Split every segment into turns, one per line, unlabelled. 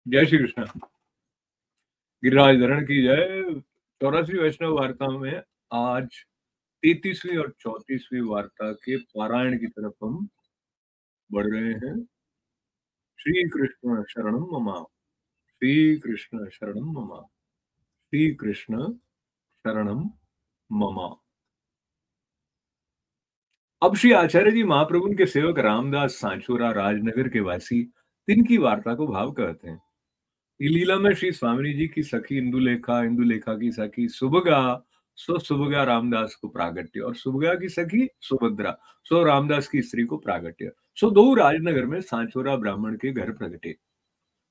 जय श्री कृष्ण। गिरिराज धरण की जय। 84वीं वैष्णव वार्ता में आज 33वीं और 34वीं वार्ता के पारायण की तरफ हम बढ़ रहे हैं। श्री कृष्ण शरणम मम। श्री कृष्ण शरणम मम। श्री कृष्ण शरणम मम। अब श्री आचार्य जी महाप्रभु के सेवक रामदास सांचोरा राजनगर के वासी तिनकी वार्ता को भाव कहते हैं। ये लीला में श्री स्वामी जी की सखी इंदुलेखा, इंदुलेखा की सखी सुभगा, सो सुभगा रामदास को प्रागट्य, और सुभगा की सखी सुभद्रा, सो रामदास की स्त्री को प्रागट्य। सो दो राजनगर में सांचोरा ब्राह्मण के घर प्रगटे।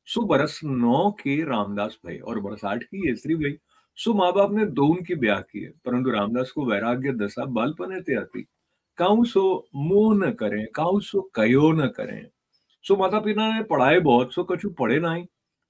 सो बरस 9 के रामदास भय और बरस 8 की ये स्त्री भई। सो माँ बाप ने दो उनकी ब्याह किए, परंतु रामदास को वैराग्य दशा बालपने ते आती। काहू सो मोह न करें, काहू सो कयो न करें। सो माता पिता ने पढ़ाए बहुत, सो कछु पढ़े नहीं।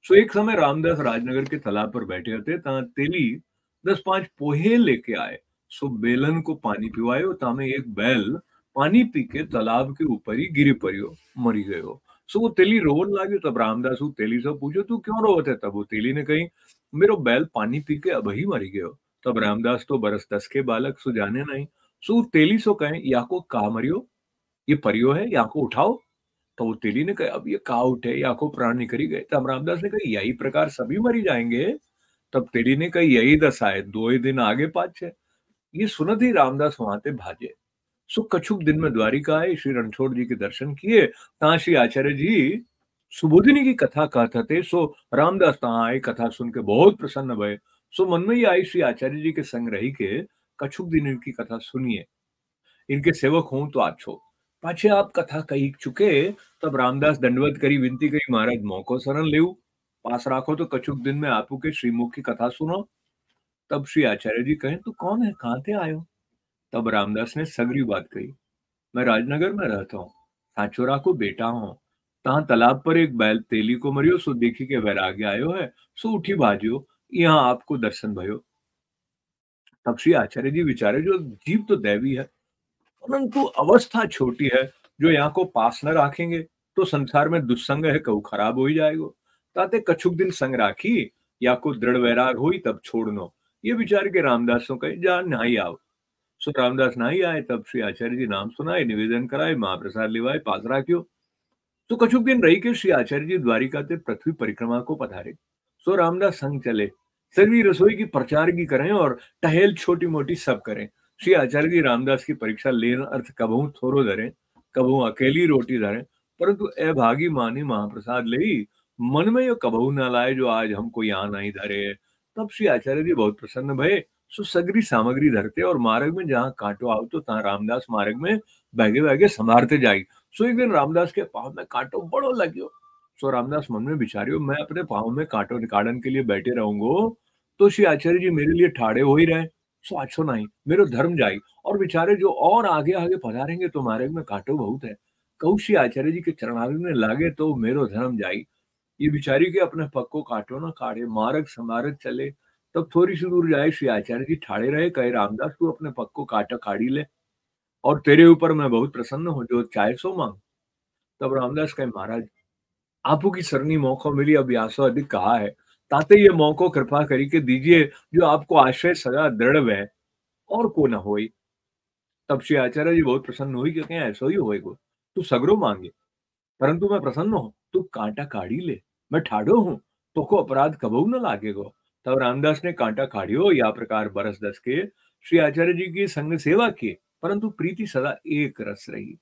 सो एक समय रामदास राजनगर के तालाब पर बैठे थे, ता तेली 10-5 पोहे लेके आए। सो बेलन को पानी पिवायो, तामे एक बैल पानी पी के तालाब के ऊपर ही गिरी परियो, मरी गयो। सो वो तेली रोवन लागे। तब रामदास वो तेली से पूछो, तू क्यों रोवत है? तब वो तेली ने कही, मेरो बैल पानी पी के अब ही मरी गयो। तब रामदास तो बरस 10 के बालक, सो जाने नहीं। सो तेली सो कहे, याको का मरियो, ये परियो है, याको उठाओ। तो वो तेली ने कहा, अब ये का उठे, याको प्राण निकली गए। तब रामदास ने कहा, यही प्रकार सभी मरी जाएंगे। तब तेली ने कहा, यही दशा है, 2 ही दिन आगे पाछे। ये सुनत ही रामदास वहां ते भाजे। सो कछुक दिन में द्वारिका आए, श्री रणछोड़ जी के दर्शन किए। ता श्री आचार्य जी सुबोधिनी की कथा कहते थे। सो रामदास तहाँ आए, कथा सुन के बहुत प्रसन्न भये। सो मन में ही आई, श्री आचार्य जी के संग रही के कछुक दिन इनकी कथा सुनिए, इनके सेवक हूं तो आछो। पाछे आप कथा कही चुके। तब रामदास दंडवत करी, विनती करी, महाराज मौको शरण लेऊ, पास राखो तो कछुक दिन में आपू के श्रीमुख की कथा सुनो। तब श्री आचार्य जी कहे, तू कौन है, कहाँ थे आयो? तब रामदास ने सगरी बात कही। मैं राजनगर में रहता हूँ, सांचोरा को बेटा हूँ। तहाँ तालाब पर एक बैल तेली को मरियो, सो देखी के वैराग्य आयो है। सो उठी भाजियो, यहाँ आपको दर्शन भयो। तब श्री आचार्य जी विचारे, जो जीव तो दैवी है, परंतु अवस्था छोटी है। जो यहाँ को पास न राखेंगे तो संसार में दुस्संग है, कहू खराब हो ही जाएगो। ताते कछुक दिन संग राखी, या को दृढ़ वैराग होई तब छोड़नो। ये विचार के रामदास को कहे, जा नहाई आओ। सो रामदास नहाई आए। तब श्री आचार्य जी नाम सुनाए, निवेदन कराए, महाप्रसाद लिवाए, पास राख्यो। तो कछुक दिन रही के श्री आचार्य जी द्वारिका ते पृथ्वी परिक्रमा को पधारे। सो रामदास संग चले, सभी रसोई की प्रचार की करें और टहल छोटी मोटी सब करें। श्री आचार्य जी रामदास की परीक्षा लेन अर्थ कबहू थोरो धरे, कबहू अकेली रोटी धरे, परंतु अभागी मानी महाप्रसाद ले, मन में यो कबहू न लाए, जो आज हमको यहाँ नहीं धरे। तब श्री आचार्य जी बहुत प्रसन्न भये। सो सगरी सामग्री धरते और मार्ग में जहाँ कांटो आवतो, तहाँ रामदास मार्ग में भागे भागे संभारते जाई। सो एक दिन रामदास के पाँव में कांटो बड़ो लग्यो। सो रामदास मन में विचारियो, मैं अपने पाँव में कांटो निकालन के लिए बैठे रहूंगो, तो श्री आचार्य जी मेरे लिए ठाड़े हो ही रहे। सो अच्छो नहीं, मेरो धर्म जाई। और बेचारे जो और आगे आगे पधारेंगे तो मार्ग में कांटो बहुत है, कहू श्री आचार्य जी के चरणारविंद में लागे तो मेरो धर्म जाई। ये बिचारी के अपने पग को काटो ना काढ़े, मार्ग समारत चले। तब थोड़ी सी दूर जाए, श्री आचार्य जी ठाड़े रहे, कहे, रामदास तू अपने पग को काटा काढ़ी ले, और तेरे ऊपर मैं बहुत प्रसन्न हूँ, जो चाहे सो मांग। तब रामदास कहे, महाराज आपू की सरनी मौको मिली, अब यासो अधिक कहा है, ताते ये मौको कृपा करी के दीजिए, जो आपको आश्रय सदा दृढ़ वह और को न होई। तब श्री आचार्य जी बहुत प्रसन्न हुई, कि ऐसा ही होएगो, तू सगरो मांगे, परंतु मैं प्रसन्न हूँ, तू कांटा काढ़ी ले, मैं ठाड़ो हूँ, तो को अपराध कबहू न लागेगो। तब रामदास ने कांटा काढ़ियो, या प्रकार बरस 10 के श्री आचार्य जी की संग सेवा किए, परंतु प्रीति सदा एक रस रही।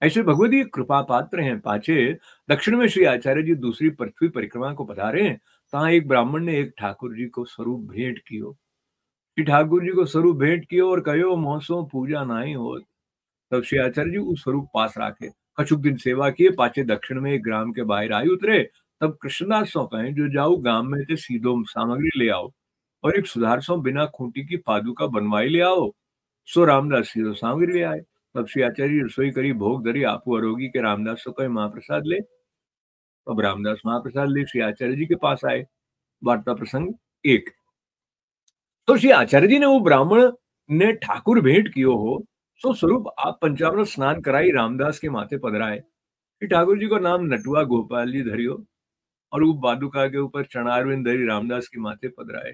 ऐसे भगवती कृपा पात्र हैं। पाछे दक्षिण में श्री आचार्य जी दूसरी पृथ्वी परिक्रमा को पधारे। तहाँ एक ब्राह्मण ने एक ठाकुर जी को स्वरूप भेंट कियो। श्री ठाकुर जी को स्वरूप भेंट कियो और कहो, मोसो पूजा नाई हो। तब श्री आचार्य जी उस स्वरूप पास राखे, कछुक दिन सेवा किए। पाछे दक्षिण में एक ग्राम के बाहर आई उतरे। तब कृष्णदास सौ कहे, जो जाऊ गांव में ते सीधो सामग्री ले आओ, और एक सुधार सौ बिना खूंटी की पादुका बनवाई ले आओ। सो रामदास सीधो सामग्री ले आए। तब श्री आचार्य जी रसोई करी, भोग धरी, आपू अरोगी के रामदास सो कहे, महाप्रसाद ले। अब रामदास महाप्रसाद ले श्री आचार्य जी के पास आए। वार्ता प्रसंग 1। तो श्री आचार्य जी ने वो ब्राह्मण ने ठाकुर भेंट कियो हो, सो स्वरूप आप पंचामृत स्नान कराई रामदास के माथे पधराए। श्री ठाकुर जी को नाम नटुआ गोपाल जी धरियो, और वो पादुका के ऊपर चरणारविंद धरि रामदास के माथे पधराए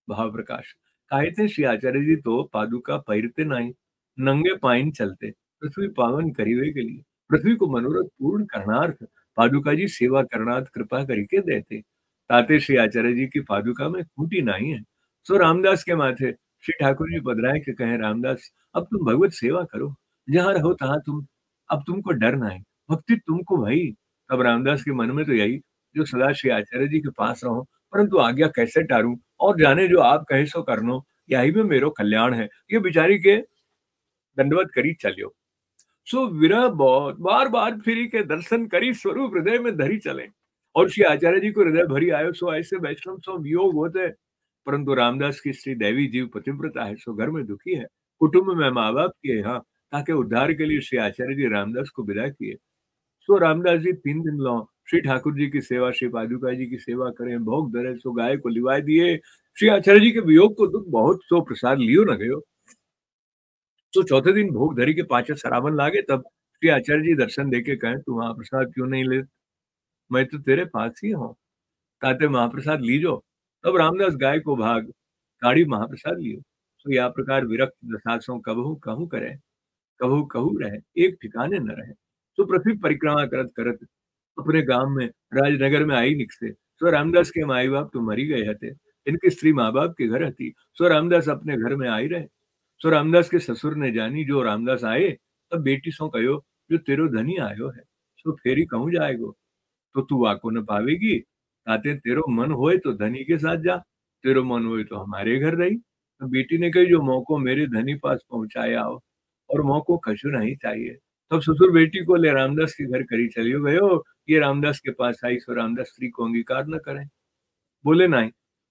भाव प्रकाश। कहते श्री आचार्य जी तो पादुका पहिरते नहीं, नंगे पाइन चलते, पृथ्वी पावन करीवे के लिए, पृथ्वी को मनोरथ पूर्ण करणार्थ पादुका जी सेवा करणार्थ कृपा करके देते। ताते श्री आचार्य जी की पादुका में खूंटी नहीं है। सो रामदास के माथे श्री ठाकुर जी पधराए के कहे रामदास अब तुम भगवत सेवा करो, जहाँ रहो तहाँ तुम, अब तुमको डर नहीं, भक्ति तुमको भई। तब रामदास के मन में तो यही, जो सदा श्री आचार्य जी के पास रहो, परंतु आज्ञा कैसे टारूं, और जाने जो आप कहे सो करनो, यही में मेरो कल्याण है। ये बेचारी के दंडवत करी चलियो। सो विरह बहुत बार बार फिरी के दर्शन करी, स्वरूप हृदय में धरी चले। और श्री आचार्य जी को हृदय भरी आयो, सो ऐसे वैष्णव सो वियोग होते। परंतु रामदास की स्त्री देवी जीव पतिव्रता है, सो घर में दुखी है, कुटुंब में माँ बाप की है, हाँ, ताकि उद्धार के लिए श्री आचार्य जी रामदास को विदा किए। सो रामदास जी 3 दिन लो श्री ठाकुर जी की सेवा, श्री पादुका जी की सेवा करें, भोग धरे, सो गाय को लिवाए दिए। श्री आचार्य जी के वियोग को दुख बहुत, सो प्रसाद लियो न गयो। तो चौथे दिन भोग धरी के पाछे सरावन लागे, तब श्री आचार्य जी दर्शन देके कहें तू महाप्रसाद क्यों नहीं ले, मैं तो तेरे पास ही हूँ, ताते महाप्रसाद लीजो। तब रामदास गाय को भाग काढ़ी महाप्रसाद लियो। सो या प्रकार विरक्त दशासों कबहू कहूँ करे, कबहू कहू रहे, एक ठिकाने न रहे। तो पृथ्वी परिक्रमा करत करत अपने गांव में राजनगर में आई निकसे। सो रामदास के माई बाप तो मरी गए हते, इनकी स्त्री माँ बाप के घर हती। सो रामदास अपने घर में आई रहे। सो रामदास के ससुर ने जानी जो रामदास आए, तब बेटी सो कहो जो तेरो धनी आयो है, सो फेरी कहूँ जाएगो, तो तू वाको न पावेगी, ताते तेरो मन होए तो धनी के साथ जा, तेरो मन होए तो हमारे घर रही। तो बेटी ने कही जो मौको मेरे धनी पास पहुंचाए आओ, और मौको कछु नहीं चाहिए। तब ससुर बेटी को ले रामदास के घर करी चलियो गयो। ये रामदास के पास आई, सो रामदास स्त्री को अंगीकार न करे, बोले नहीं।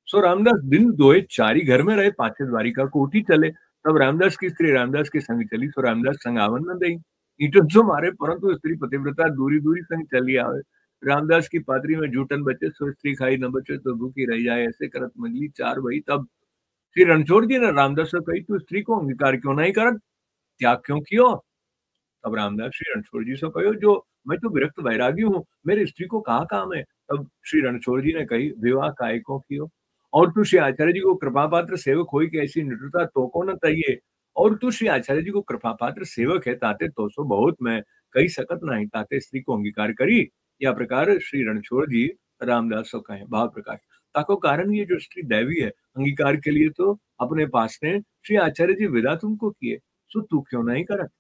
सो रामदास दिन दोए चारी घर में रहे, पाछे द्वारिका को उठी चले। तब रामदास की स्त्री रामदास के संग चली, सो रामदास संग आवन न दई, ईटन सो मारे, परंतु स्त्री पतिव्रता दूरी दूरी संग चली आवे। रामदास की पातरी में जूठन बचे, सो स्त्री खाई न बचे तो भूखी रह जाए, ऐसे करत मंगली 4 भई। तब श्री रणछोड़ जी ने रामदास से कही तू स्त्री को अंगीकार क्यों नहीं करत, त्याग क्यों कियो। तब रामदास श्री रणछोड़ जी से कहो जो मैं तो विरक्त वैरागी हूँ, मेरी स्त्री को कहाँ काम है। तब श्री रणछोड़ जी ने कही विवाह काय को कियो, और तू श्री आचार्य जी को कृपा पात्र सेवक होई कि ऐसी निडरता तो को न तइये, और तू श्री आचार्य जी को कृपा पात्र सेवक है, ताते तो सो बहुत मैं कही सकत नहीं, ताते स्त्री को अंगीकार करी। या प्रकार श्री रणछोड़ जी रामदास को कहे भाव प्रकाश। ताको कारण ये जो स्त्री दैवी है, अंगीकार के लिए तो अपने पास ने श्री आचार्य जी विदा तुमको किए, सो तू क्यों नहीं करत।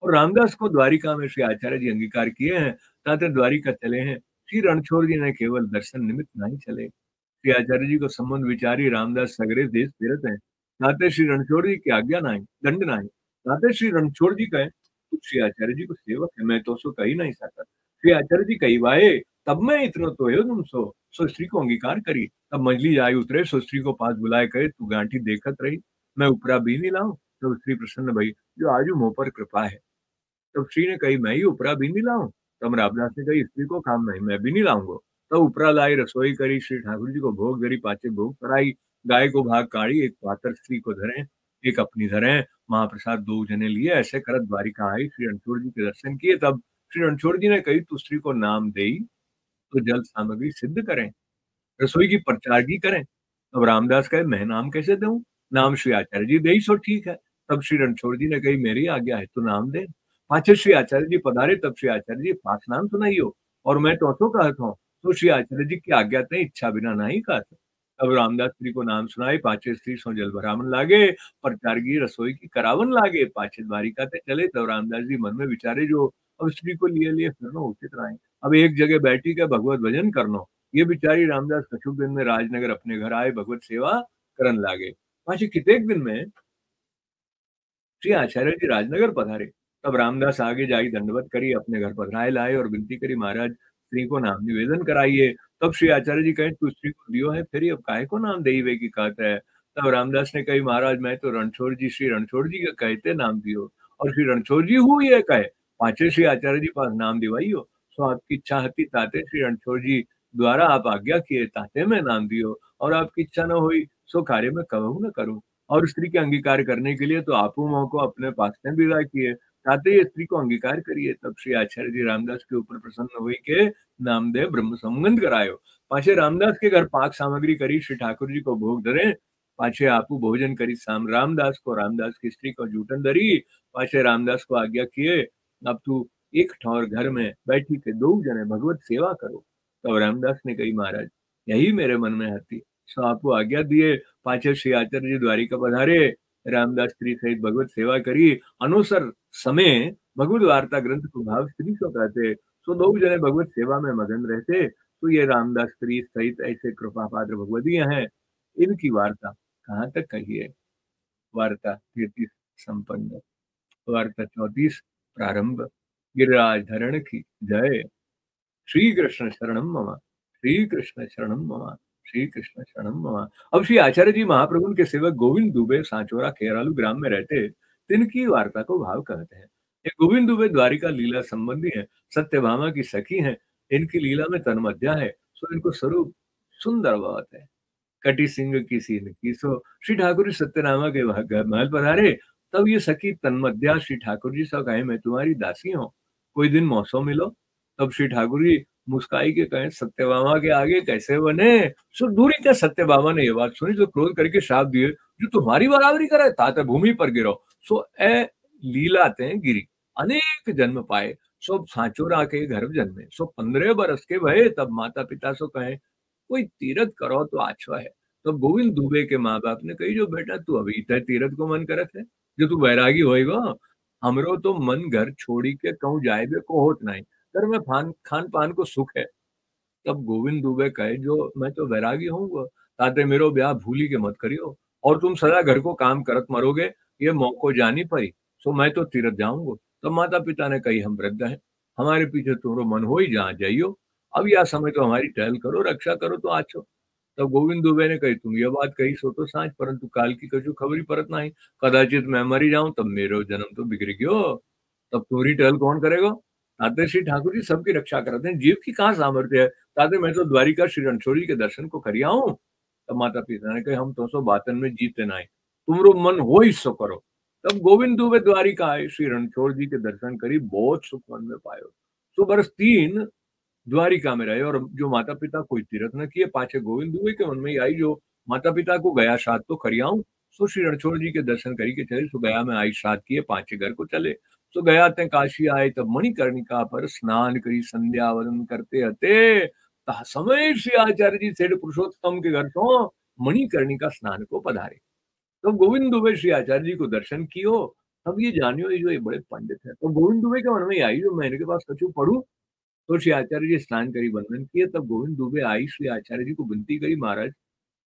और रामदास को द्वारिका में श्री आचार्य जी अंगीकार किए हैं, ताते द्वारिका चले हैं। श्री रणछोड़ जी ने केवल दर्शन निमित्त नहीं चले, श्री आचार्य जी को संबंध विचारी रामदास सगरे देश फिरत हैं, ताते श्री रणछोड़ जी की आज्ञा नहीं, दंड नहीं। ताते श्री रणछोड़ जी कहे तू श्री आचार्य जी को सेवक है, मैं तो सो कही नहीं सकता। श्री आचार्य जी कही वाए तब मैं इतना तो है तुम सो स्त्री को अंगीकार करी। तब मंझली जाय उतरे, सो स्त्री को पास बुलाए कहे तू गांठी देखत रही, मैं उपरा भी नहीं लाऊं। तो स्त्री प्रसन्न भई जो आजू मुंह पर कृपा है। तब श्री ने कही मैं ही उपरा भी नहीं लाऊं। तब रामदास ने कही स्त्री को काम नहीं, मैं भी नहीं लाऊंगा। तब उपरा लाई, रसोई करी, श्री ठाकुर जी को भोग धरी, पाचे भोग कराई, गाय को भाग काढ़ी, एक पातर स्त्री को धरे, एक अपनी धरे, महाप्रसाद 2 जने लिए। ऐसे करत द्वारिका आई, श्री रणछोड़ जी के दर्शन किए। तब श्री रणछोड़ जी ने कही तू स्त्री को नाम देई तो जल सामग्री सिद्ध करें, रसोई की परचारगी करें। तब रामदास कहे मैं नाम कैसे दूं, नाम श्री आचार्य जी दे सो ठीक है। तब श्री रणछोड़ जी ने कही मेरी आज्ञा है तो नाम दे। पाछे श्री आचार्य जी पधारे, तब श्री आचार्य जी पास नाम सुनाइयो, और मैं तो कहत हूँ, तो श्री आचार्य जी की आज्ञा ते इच्छा बिना नहीं कहत। तब रामदास स्त्री को नाम सुनाए, पाछे स्त्री सो जल भरावन लागे, परचारगी रसोई की करावन लागे, पाछे द्वारिका ते चले। तब रामदास जी मन में विचारे जो अब स्त्री को लिए लिए फिरनो उचित रहे, अब एक जगह बैठी के भगवत भजन करनो। ये बिचारी रामदास कछुक दिन में राजनगर अपने घर आए, भगवत सेवा करन लागे। पाछे कितेक दिन में श्री आचार्य जी राजनगर पधारे। तब रामदास आगे जाई दंडवत करी, अपने घर पधराए लाए और विनती करी महाराज स्त्री को नाम निवेदन कराइए। तब श्री आचार्य जी कहे तू स्त्री को दियो है, फिर अब काहे को नाम देई की कहता है। तब रामदास ने कही महाराज मैं तो रणछोड़ जी, श्री रणछोड़ जी के कहते नाम दियो, और श्री रणछोड़ जी हूँ ये कहे, पाछे श्री आचार्य जी पास नाम दिवाइयो। सो आपकी इच्छा हती ताते श्री रणछोड़ जी द्वारा आप आज्ञा किए, ताते मैं नाम दियो, और आपकी इच्छा न हुई सो कार्य में कहूँ न करूँ। और स्त्री के अंगीकार करने के लिए तो आपू मोह को अपने पास में विदा किए। ताते ये स्त्री को अंगीकार करिए। तब श्री आचार्य जी रामदास के ऊपर प्रसन्न हुई के नामदेव ब्रह्म संबंध करायो। पाछे रामदास के घर पाक सामग्री करी श्री ठाकुर जी को भोग धरे। पाछे आपू भोजन करी साम रामदास को, रामदास की स्त्री को जूठन धरी। पाछे रामदास को आज्ञा किए, अब तू एक ठौर घर में बैठी के दो जने भगवत सेवा करो। तब रामदास ने कही, महाराज यही मेरे मन में हती, सो आपको आज्ञा दिए। पाछे श्री आचार्य जी द्वारिका पधारे। रामदास स्त्री सहित भगवत सेवा करी। अनुसर समय भगवत वार्ता ग्रंथ को भाव स्त्री को कहते। सो दो जने भगवत सेवा में मगन रहते। तो ये रामदास स्त्री सहित ऐसे कृपा पात्र भगवदीय हैं। इनकी वार्ता कहाँ तक कहिए। वार्ता 33 संपन्न। वार्ता 34 प्रारंभ। गिरिराज धरण की जय। श्री कृष्ण शरणम मम, श्री कृष्ण शरणम मम, श्री कृष्ण शरणम मम। अब श्री आचार्य जी महाप्रभु के सेवक गोविंद दुबे सांचोरा खेरालू ग्राम में रहते। तिनकी वार्ता को भाव कहते हैं। ये गोविंद दुबे द्वारिका लीला संबंधी है, सत्यभामा की सखी हैं। इनकी लीला में तन्मध्या है, सो इनको स्वरूप सुंदर बहुत है। कटी सिंह की सीन की। सो श्री ठाकुर जी सत्यनामा के महल पधारे। तब ये सखी तन्मध्या श्री ठाकुर जी से कहे, मैं तुम्हारी दासी हूँ, कोई दिन मौसम मिलो। तब श्री ठाकुर जी मुस्काई के कहे, सत्यभामा के आगे कैसे बने। सो दूरी के सत्यभामा ने ये बात सुनी तो क्रोध करके श्राप दिए, जो तुम्हारी बराबरी करे ताते भूमि पर गिरो। सो ए लीलाते गिरी अनेक जन्म पाए। सो सांचोरा के गर्भ जन्मे। सो 15 बरस के भये। तब माता पिता सो कहे, कोई तीरथ करो तो अच्छा है। तो गोविंद दुबे के माँ बाप ने कही, जो बेटा तू अभी तय तीरथ को मन करत है, जो तू बैरागी होएगा, हमरो तो मन घर छोड़ी के कहूँ जाए को होत नहीं, घर में खान पान को सुख है। तब गोविंद दुबे कहे, जो मैं तो वैरागी हूँ, ताते मेरो ब्याह भूली के मत करियो, और तुम सदा घर को काम करत मरोगे, ये मौको जानी पड़ी। सो मैं तो तीरथ जाऊंगा। तब माता पिता ने कही, हम वृद्ध हैं, हमारे पीछे तुम्हारो मन हो ही जहाँ जाइयो, अब यह समय तो हमारी टहल करो, रक्षा करो तो आछो। तब गोविंद दुबे ने कही, तुम ये बात कही सो तो सांच, परंतु काल की कछु खबरी परत नहीं। कदाचित मैं मरी जाऊं तब मेरो जन्म तो बिगड़ गयो, तब तुम्हारी टहल कौन करेगा। ताते श्री ठाकुर जी सबकी रक्षा करते हैं, जीव की कहाँ सामर्थ्य है। ताते मैं तो द्वारिका श्री रणछोड़ी के दर्शन को करिया हूँ। तब माता पिता ने कहे, हम तो सो बातन में जीते नाई, तुमरो मन हो ही सो करो। तब गोविंद दुबे द्वारिका आए, श्री रणछोड़ जी के दर्शन करी, बहुत सुख मन में पायो। तो बरस 3 द्वारिका में रहे, और जो माता पिता कोई तीरथ न किए। पाछे गोविंद दुबे के मन में आई, जो माता पिता को गया श्राद्ध तो करियाऊं। सो श्री रणछोड़ जी के दर्शन करी के चले। सो गया में आई श्राद्ध किए, पाछे घर को चले। सो गया ते काशी आए, तब मणिकर्णिका पर स्नान करी संध्या वदन करते हते। समय श्री आचार्य जी सेठ पुरुषोत्तम के घर तो मणिकर्णिका स्नान को पधारे। तो गोविंद दुबे श्री आचार्य जी को दर्शन कियो। तब ये जानियो, ये जो ये बड़े पंडित है। तो गोविंद दुबे के मन में आई, जो मैं इनके पास कछु पढ़ू। तो श्री आचार्य जी स्नान करी, वंदन किए। तब गोविंद दुबे आई, श्री आचार्य जी को विनती करी, महाराज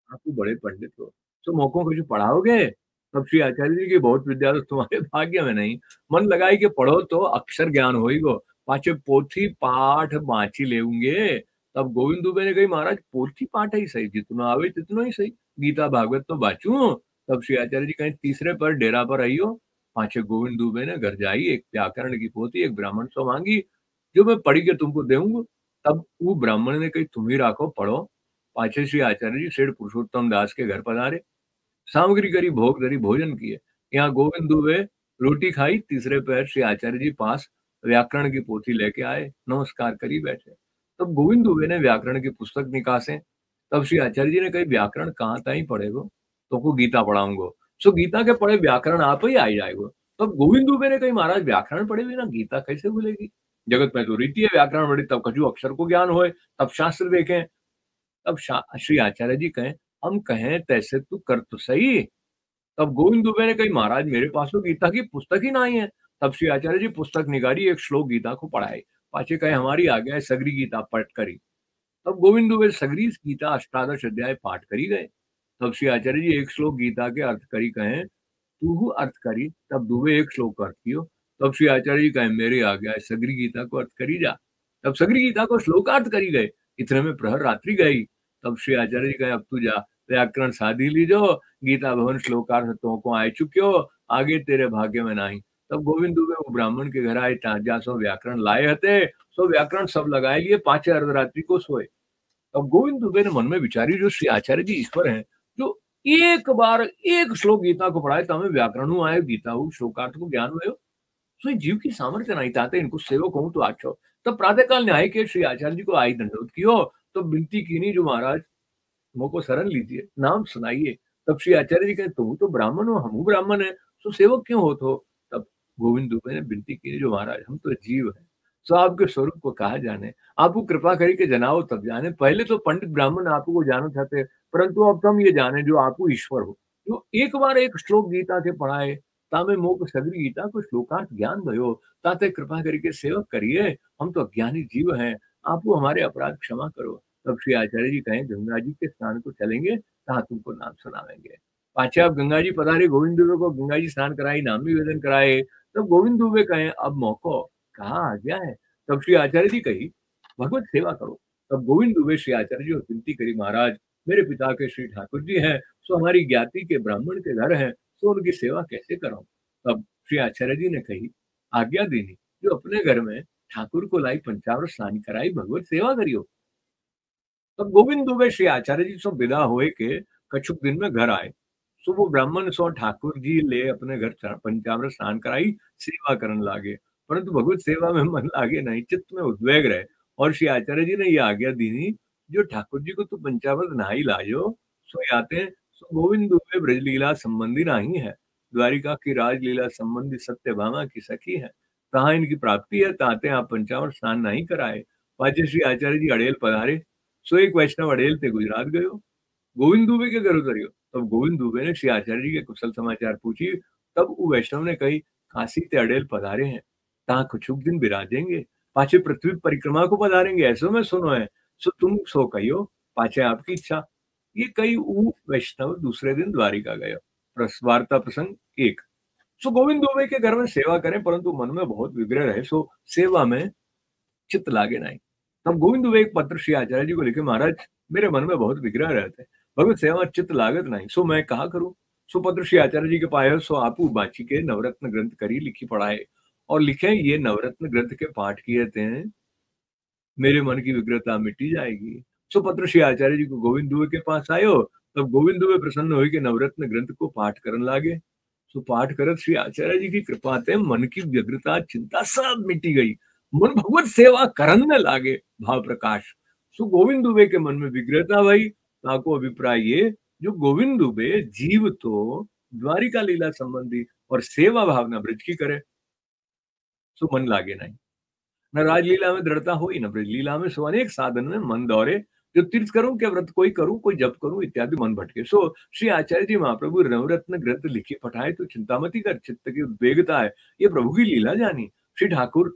आप तो बड़े पंडित हो, तो मौकों को जो पढ़ाओगे। तब श्री आचार्य जी की बहुत विद्या तो तुम्हारे भाग्य में नहीं, मन लगाई के पढ़ो तो अक्षर ज्ञान होइगो, पाछे पोथी पाठ बाँची लेउंगे। तब गोविंद दुबे ने कही, महाराज पोथी पाठ ही सही, जितना आवे तितना ही सही, गीता भागवत तो बाचू। तब श्री आचार्य जी कहीं तीसरे पर डेरा पर आइयो। पाछे गोविंद दुबे ने घर जाई, एक व्याकरण की पोथी एक ब्राह्मण से मांगी, जो मैं पढ़ी के तुमको देऊंगा। तब वो ब्राह्मण ने कही, तुम ही राखो पढ़ो। पाछे श्री आचार्य जी सेठ पुरुषोत्तम दास के घर पधारे, सामग्री करी, भोग धरी, भोजन किए। यहाँ गोविंद दुबे रोटी खाई। तीसरे पैर श्री आचार्य जी पास व्याकरण की पोथी लेके आए, नमस्कार करी बैठे। तब गोविंद दुबे ने व्याकरण की पुस्तक निकासे। तब श्री आचार्य जी ने कही, व्याकरण कहाँ ताई पढ़ेगो, तो को गीता पढ़ाऊंगो। सो गीता के पढ़े व्याकरण आप ही आ जाएगो। तब गोविंद दुबे ने कही, महाराज व्याकरण पढ़े बिना गीता कैसे भूलेगी, जगत में तो रीति है व्याकरण बड़ी, तब कछु अक्षर को ज्ञान होए, तब शास्त्र देखें। तब श्री आचार्य जी कहें, हम कहें तैसे तू कर तो सही। तब गोविंद दुबे ने कही, महाराज मेरे पास तो गीता की पुस्तक ही नहीं है। तब श्री आचार्य जी पुस्तक निकाली, एक श्लोक गीता को पढ़ाए। पाछे कहे, हमारी आ गया सगरी गीता पढ़ करी। तब गोविंद दुबे सगरी गीता 18 अध्याय पाठ करी गए। तब श्री आचार्य जी एक श्लोक गीता के अर्थ करी कहें, तू अर्थ करी। तब दुबे एक श्लोक अर्थ कियो। तब श्री आचार्य जी कहे, मेरे आ गया सगरी गीता को अर्थ करी जा। तब सगरी गीता को श्लोकार्थ करी गए। इतने में प्रहर रात्रि गई। तब श्री आचार्य जी कहे, अब तू जा व्याकरण साधी लीजो, गीता भवन श्लोकार्थ तो को आए चुक्यो, आगे तेरे भाग्य में नहीं। तब गोविंद दुबे वो ब्राह्मण के घर आए, ताजा सो व्याकरण लाए हते। सो व्याकरण सब लगाए लिए, पांचे अर्धरात्रि को सोए। तब गोविंद दुबे ने मन में विचारी, जो श्री आचार्य जी ईश्वर हैं, जो एक बार एक श्लोक गीता को पढ़ाए, तो हमें व्याकरण आए, गीता श्लोकार्थ को ज्ञान हुए। सो जीव की सामर्थ्य नहीं ताते इनको सेवक हूँ तो आछो। तब प्रातःकाल न्याय के श्री आचार्य जी को आई दंडवत कियो, तो विनती कीनी जो महाराज मोको शरण लीजिए, नाम सुनाइए। तब श्री आचार्य जी कहे, तुम तो ब्राह्मण हो, हमहू ब्राह्मण है, तो सेवक क्यों होत हो? तब गोविंद दुबे ने विनती की, जो महाराज हम तो जीव हैं, सो आपके स्वरूप को कहा जाने, आपको कृपा करके जनाओ तब जाने। पहले तो पंडित ब्राह्मण आपको जानत थे, परंतु अब तो हम ये जाने जो आपको ईश्वर हो। जो एक बार एक श्लोक गीता के पढ़ाए, तामे मोक सगरी गीता को श्लोकार्थ ज्ञान भयो, ताते कृपा करके सेवक करिए, हम तो अज्ञानी जीव हैं, आपको हमारे अपराध क्षमा करो। तब श्री आचार्य जी कहें, गंगा जी के स्नान को चलेंगे, कहा तुमको नाम सुनावेंगे। पाछे आप गंगा जी पधारे, गोविंद दुबे को गंगा जी स्नान कराई, नाम निवेदन कराए। तब गोविंद दुबे कहें, अब मौको कहाँ आ गया है? तब श्री आचार्य जी कही, भगवत सेवा करो। तब गोविंद दुबे श्री आचार्य जी को विनती करी, महाराज मेरे पिता के श्री ठाकुर जी हैं, सो हमारी ज्ञाति के ब्राह्मण के घर हैं, सो उनकी सेवा कैसे कराऊं? तब श्री आचार्य जी ने कही, आज्ञा देनी, जो अपने घर में ठाकुर को लाई पंचामृत स्नान कराई, भगवत सेवा करियो। तब गोविंद दुबे श्री आचार्य जी सो विदा होए के कछुक दिन में घर आए। सो वो ब्राह्मण सो ठाकुर जी ले अपने घर पंचामृत स्नान कराई, सेवा करन लागे। परंतु भगवत सेवा में मन लागे नहीं, चित्त में उद्वेग रहे। और श्री आचार्य जी ने ये आज्ञा दीनी, जो ठाकुर जी को तू पंचामृत नहाई लायो, सो याते सो गोविंद दुबे ब्रजलीला संबंधी नहीं है, द्वारिका की राजलीला संबंधी सत्यभामा की सखी है। कहाँ इनकी प्राप्ति है, ताते आप पंचामृत स्नान नहीं कराए। पाछे श्री आचार्य जी अड़ेल पधारे, सो एक वैष्णव अड़ेल ते गुजरात गयो, गोविंद दुबे के घर उतरियो। तब गोविंद दुबे ने श्री आचार्य जी के कुशल समाचार पूछी। तब वो वैष्णव ने कही, काशी ते अड़ेल पधारे हैं, तहाँ कुछुक दिन विराजेंगे, पाछे पृथ्वी परिक्रमा को पधारेंगे, ऐसो में सुनो है। सो तुम सो कहियो, पाछे आपकी इच्छा। ये कई ऊ वैष्णव दूसरे दिन द्वारिका गयो। वार्ता प्रसंग 1। सो गोविंद दुबे के घर में सेवा करें, परंतु मन में बहुत विग्रह रहे, सो सेवा में चित्त लागे नहीं। तब गोविंद दुबे एक पत्र श्री आचार्य जी को लिखे, महाराज मेरे मन में बहुत विग्रह रहते, भगवत सेवा में चित्त लागत नहीं, सो मैं कहा करूं? सो पत्र श्री आचार्य जी के पाए, सो आपू बाची के नवरत्न ग्रंथ करी लिखी पढ़ाए, और लिखे ये नवरत्न ग्रंथ के पाठ किए थे, मेरे मन की विग्रहता मिटी जाएगी। सो पत्र श्री आचार्य जी को गोविंद दुबे के पास आयो। तब गोविंद दुबे प्रसन्न हुए कि नवरत्न ग्रंथ को पाठ करन लागे। सो पाठ करत श्री आचार्य जी की कृपा ते मन की व्यग्रता चिंता सब मिटी गई, मन भगवत सेवा करन में लागे भाव प्रकाश। सो गोविंद दुबे के मन में विग्रहता भई, ताको अभिप्राय ये, जो गोविंद दुबे जीव तो द्वारिका लीला संबंधी और सेवा भावना ब्रज की करे, सो मन लागे नहीं। न राजलीला में दृढ़ता हुई, न ब्रजलीला में, सो अनेक साधन में मन दौरे, जो तीर्थ करूं क्या व्रत कोई करूं, कोई जप करूं इत्यादि मन भटके। सो श्री आचार्य जी महाप्रभु नवरत्न ग्रंथ लिखी पठाए, तो चिंता मती कर, चित्त की उद्वेगता है, ये प्रभु की लीला जानी। श्री ठाकुर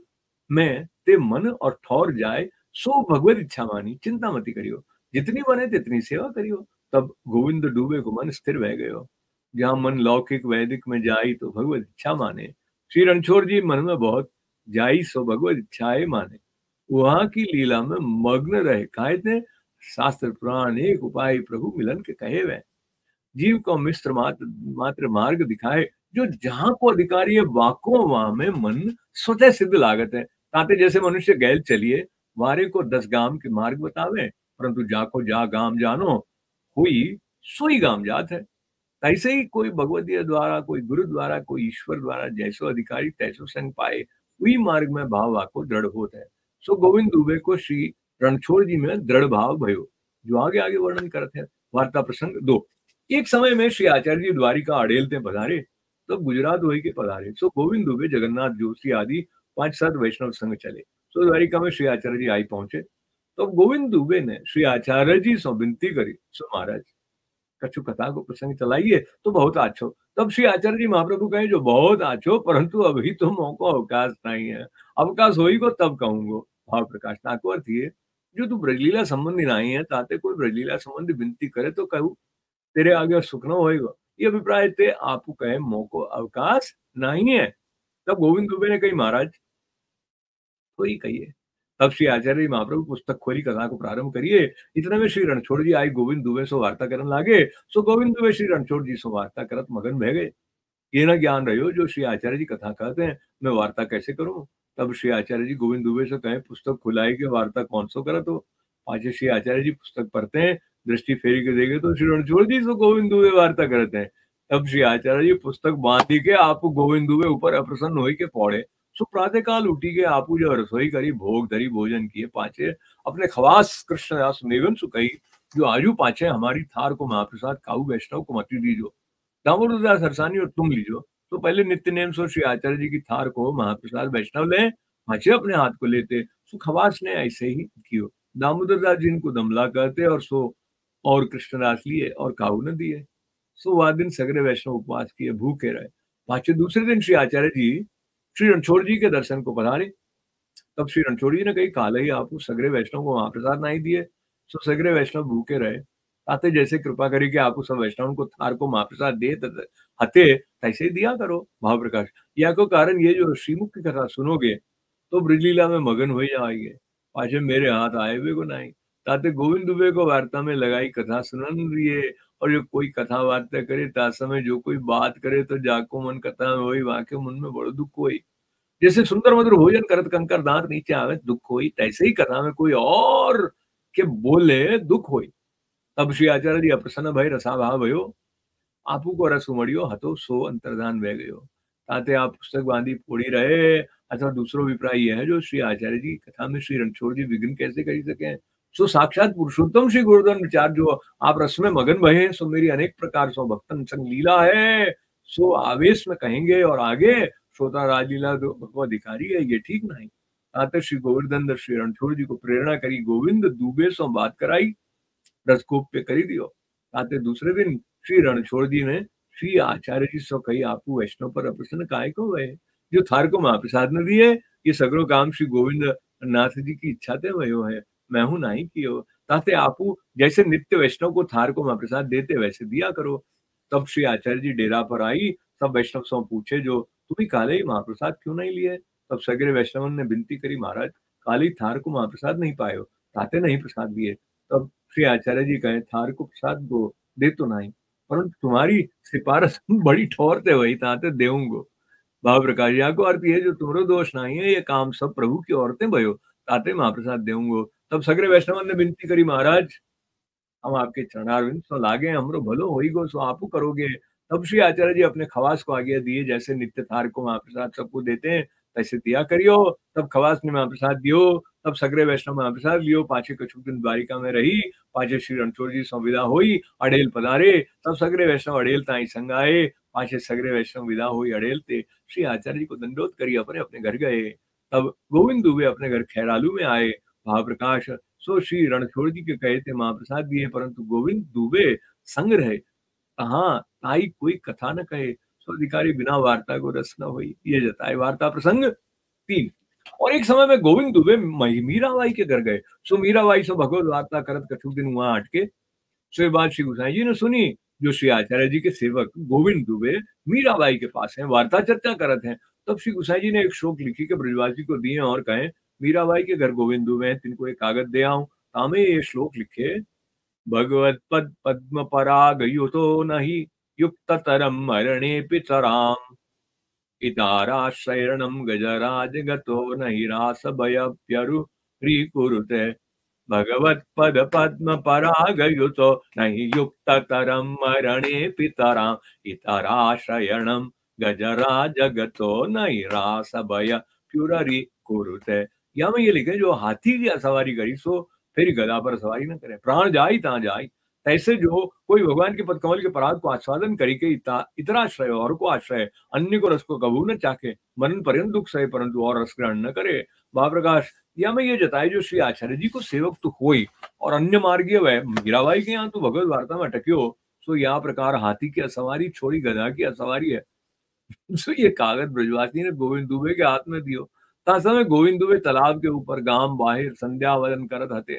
में ते मन और ठौर जाए, सो भगवत इच्छा मानी, चिंता मती करियो, जितनी बने तितनी सेवा करियो। तब गोविंद डूबे को मन स्थिर बह गयो, जहाँ मन लौकिक वैदिक में जाई, तो भगवत इच्छा माने। श्री रणछोड़ जी मन में बहुत जाई, सो भगवत इच्छाए माने, वहां की लीला में मग्न रहे, काहे थे शास्त्र पुराण एक उपाय प्रभु मिलन के कहे वह, जीव को मिश्र मात्र मात्र मार्ग दिखाए, जो जहां को अधिकारी है वाको वहां में मन स्वतः सिद्ध लागत है। ताते जैसे मनुष्य गैल चलिए, वारे को 10 गाम के मार्ग बतावे, परंतु जाको जा गाम जानो, हुई सोई गाम जात है। ऐसे ही कोई भगवतीय द्वारा, कोई गुरु द्वारा, कोई ईश्वर द्वारा जैसो अधिकारी तैसो संग पाए, वही मार्ग में भाव आको दृढ़ होता है। सो गोविंद दुबे को श्री रणछोड़ जी में दृढ़ भाव भयो, जो आगे आगे वर्णन करते हैं। वार्ता प्रसंग 2। एक समय में श्री आचार्य जी द्वारिका अड़ेलते पधारे, तो गुजरात वही के पधारे। सो गोविंद दुबे, जगन्नाथ जोशी आदि 5-7 वैष्णव संग चले। सो द्वारिका में श्री आचार्य जी आई पहुंचे। तो गोविंद दुबे ने श्री आचार्य जी से विनती करी, सो महाराज कछु कथा को प्रसंग चलाइए, तो बहुत आछो। तब श्री आचार्य जी महाप्रभु कहे, जो बहुत आछो, परंतु अभी तो मौको अवकाश नहीं है, अवकाश होई को तब कहूंगो। भाव प्रकाश ताको अर्थ ये, जो तू ब्रजलीला संबंधी नहीं है, ताते कोई ब्रजलीला संबंधी विनती करे तो कहू, तेरे आगे सुख न होएगा। ये अभिप्राय ते आपको कहे मौको अवकाश नहीं है। तब गोविंद दुबे ने कही, महाराज तो ही कहिए। तब श्री आचार्य महाप्रभु पुस्तक खोली, कथा को प्रारंभ करिए। इतने में श्री रणछोड़ जी आई गोविंद दुबे सो वार्ता करन लागे। सो गोविंद दुबे श्री रणछोड़ जी सो वार्ता करत मगन बह गए। ये न ज्ञान रहो, जो श्री आचार्य जी कथा कहते हैं, मैं वार्ता कैसे करूं? तब श्री आचार्य जी गोविंद दुबे से कहे, पुस्तक खुलाई के वार्ता कौन सो करत हो? पाछे श्री आचार्य जी पुस्तक पढ़ते हैं, दृष्टि फेरी के देखे तो श्री रणछोड़ जी सो गोविंद दुबे वार्ता करते हैं। तब श्री आचार्य जी पुस्तक बांधी के आपू गोविंद दुबे ऊपर अप्रसन्न होई के पौड़े। सो प्रातः काल उठी के आपू जो रसोई करी भोग धरी भोजन किए पाचे अपने खवास कृष्णदास मेवन सुकई जो आजू पाचे हमारी थार को महाप्रसाद काऊ वैष्णव को मती दीजो दामोदरदास हरसानी और तुम लीजो। तो पहले नित्य नेम सो श्री आचार्य जी की थार को महाप्रसाद वैष्णव ले पाचे अपने हाथ को लेते। सो खवास ने ऐसे ही कियो। दामोदरदास जी इनको दमला कहते और सो और कृष्णदास लिए और काऊ न दिए। सो वह दिन सगरे वैष्णव उपवास किए भूखे रहे। पाछे दूसरे दिन श्री आचार्य जी श्री रणछोड़ जी के दर्शन को पधारे। तब श्री रणछोड़ जी ने कही काल ही आप सगरे वैष्णव को महाप्रसाद नहीं दिए। सो सगरे वैष्णव भूखे रहे। ताते जैसे कृपा करी कि आप सब वैष्णव को थार को महाप्रसाद दे हते तैसे ही दिया करो भाव प्रकाश। या को कारण ये जो श्रीमुख की कथा सुनोगे तो ब्रजलीला में मगन हो जाएंगे। पाछे मेरे हाथ आए हुए को नहीं। ताते गोविंद दुबे को वार्ता में लगाई कथा सुनन दिए। और जो कोई कथा वार्ता करे ता समय जो कोई बात करे तो जाको मन कथा में होई वाके मन में बड़ो दुख होई। जैसे सुंदर मधुर भोजन करत कंकर दांत नीचे आवे दुख होई तैसे ही कथा में कोई और के बोले दुख होई। तब श्री आचार्य जी अप्रसन्न भय रसाभाव भयो आपू को रस उमड़ियो हतो सो अंतर्धान बह गयो। ताते आप पुस्तक बांधी पोड़ी रहे। अथवा दूसरो अभिप्राय यह है जो श्री आचार्य जी कथा में श्री रणछोड़ जी विघ्न कैसे कर सके। सो साक्षात पुरुषोत्तम श्री गुरुधन विचार जो आप रस में मगन भये सो मेरी अनेक प्रकार सो भक्तन संग लीला है। सो आवेश में कहेंगे और आगे श्रोता राजलीला को अधिकारी है ये ठीक नहीं। ताते श्री गोवर्धन श्री रणछोड़ जी को प्रेरणा करी गोविंद दुबे सो बात कराई रसकोप पे करी दियो। ताते दूसरे दिन श्री रणछोड़ जी ने श्री आचार्य जी सो कही आपू वैष्णव पर अप्रसन्न काय को भय जो थार को महाप्रसाद न दिए ये सगरो काम श्री गोविंद नाथ जी की इच्छा ते भयो है मैं हूं नहीं कियो। ताते आपू जैसे नित्य वैष्णव को थार को महाप्रसाद देते वैसे दिया करो। तब श्री आचार्य जी डेरा पर आई। सब वैष्णव सो पूछे जो तुम्ही काले ही महाप्रसाद क्यों नहीं लिए। तब सगरे वैष्णवन ने विनती करी महाराज काली थार को महाप्रसाद नहीं पायो ताते नहीं प्रसाद दिए। तब श्री आचार्य जी कहे थार को प्रसाद दो दे तो नहीं परंतु तुम्हारी सिफारिश बड़ी ठोर ते वही ताते देऊंगो। भाव प्रकाश या को अर्थ ये जो तुम्हारो दोष नहीं है ये काम सब प्रभु की औरतें भयो ताते महाप्रसाद देऊंगो। तब सगरे वैष्णवन ने विनती करी महाराज हम आपके चरणारविंद सो लागे हमरो भलो होई गो सो आपू करोगे। तब श्री आचार्य जी अपने खवास को आज्ञा दिए जैसे नित्य थार को महाप्रसाद सबको देते हैं तैसे दिया करियो। तब खवास ने महाप्रसाद दियो। तब सगरे वैष्णव महाप्रसाद लियो पाछे कछु दिन द्वारिका में रही। पाछे श्री रणछोड़ जी संविदा हुई अड़ेल पधारे। तब सगरे वैष्णव अड़ेल ताई संग आए। पाछे सगरे वैष्णव विदा हुई अड़ेल ते श्री आचार्य जी को दंडोत करी अपने अपने घर गए। तब गोविंद दुबे अपने घर खैरालू में आए। भाव प्रकाश सो श्री रणछोड़ जी के कहे थे महाप्रसाद दिए परंतु गोविंद दुबे संग रहे कहा ताई कोई कथा न कहे सो अधिकारी बिना वार्ता को रस न हुई। ये जताए वार्ता प्रसंग 3। और एक समय में गोविंद दुबे मीराबाई के घर गए। सो मीराबाई सो भगवत वार्ता करत कछु दिन वहां अटके। सो ये बात श्री गोसाई जी ने सुनी जो श्री आचार्य जी के सेवक गोविंद दुबे मीराबाई के पास हैं वार्ता चर्चा करत हैं। तब श्री गोसाई जी ने एक श्लोक लिखी के ब्रजवासी को दिए और कहे मीराबाई के घर गोविंद दुबे हैं तिनको एक कागज दे आऊं तामे ये श्लोक लिखे भगवत पद पद्म परागयुतो नहीं युक्त तरम मरणे पितराम इताराश्रयणम गजराज गतो नहि रास भयप्यरु कुरुते भगवत पद पद्म परागयुतो नहि युक्त तरम मरणे पितराम इतराश्रयणम गजराज गतो नहि रास भय प्युररि कुरुते। या में ये लिखे जो हाथी की सवारी करी सो फिर गदा पर सवारी न करे प्राण जाई ता जाई। तैसे जो कोई भगवान के पदकमल के पराग को आस्वादन करी के इतराश्रय और को आश्रय अन्य को रस को कबू न चाके मरण पर्यंत दुख सहे परंतु और रस ग्रहण न करे। महाप्रकाश या में ये जताए जो श्री आचार्य जी को सेवक तो होई और अन्य मार्गीय वह मीराबाई के यहाँ तो भगवत वार्ता में अटक्यो। सो यह प्रकार हाथी की असवारी छोड़ी गधा की असवारी है। सो ये कागज ब्रजवासी ने गोविंद दुबे के हाथ में दियो। ता समय गोविंद दुबे तालाब के ऊपर गांव बाहर संध्या वदन करत हते।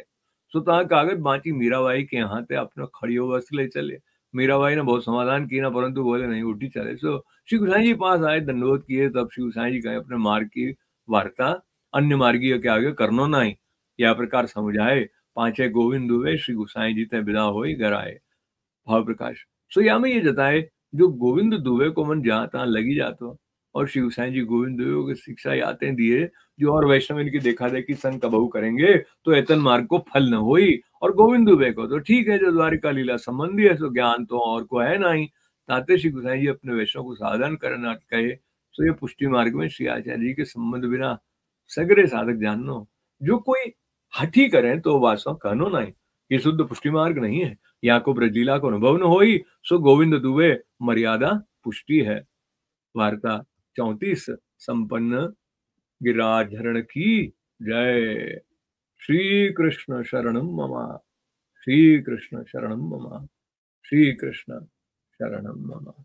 सो ता कागज बांची मीराबाई के यहाँ ते अपने खड़ियो वस्त ले चले। मीराबाई ने बहुत समाधान किया परंतु बोले नहीं उठी चले। सो श्री गोसाई जी पास आए दंडोत किए। तब श्री गोसाई जी कहे अपने मार्ग की वार्ता अन्य मार्गीय के आगे करनो नहीं यह प्रकार समझाए। पांचे गोविंद दुबे श्री गोसाई जी ते विदा होई घर आए। भाव प्रकाश सो या में ये जताए जो गोविंद दुबे को मन जहाँ तहाँ लगी जातो और श्री गोसाई जी गोविंद दुबे को शिक्षा याते दिए जो और वैष्णव इनकी देखा देखी संग कबहू करेंगे तो एतन मार्ग को फल न होई। और गोविंद दुबे को तो ठीक है जो द्वारिका लीला संबंधी है सो ज्ञान तो और को है नहीं। ताते श्री गोसाई जी अपने वैष्णव को सावधान करना कहे, सो ये पुष्टि मार्ग में श्री आचार्य जी के संबंध बिना सगरे साधक जाननो, जो कोई हठी करें तो वास्तव कहनो नहीं, ये शुद्ध पुष्टि मार्ग नहीं है। या को ब्रजलीला को अनुभव न होई, सो गोविंद दुबे मर्यादा पुष्टि है। वार्ता 34 संपन्न गिरिराजहरण की जय। श्री कृष्ण शरणम मम। श्री कृष्ण शरणम मम। श्री कृष्ण शरणम मम।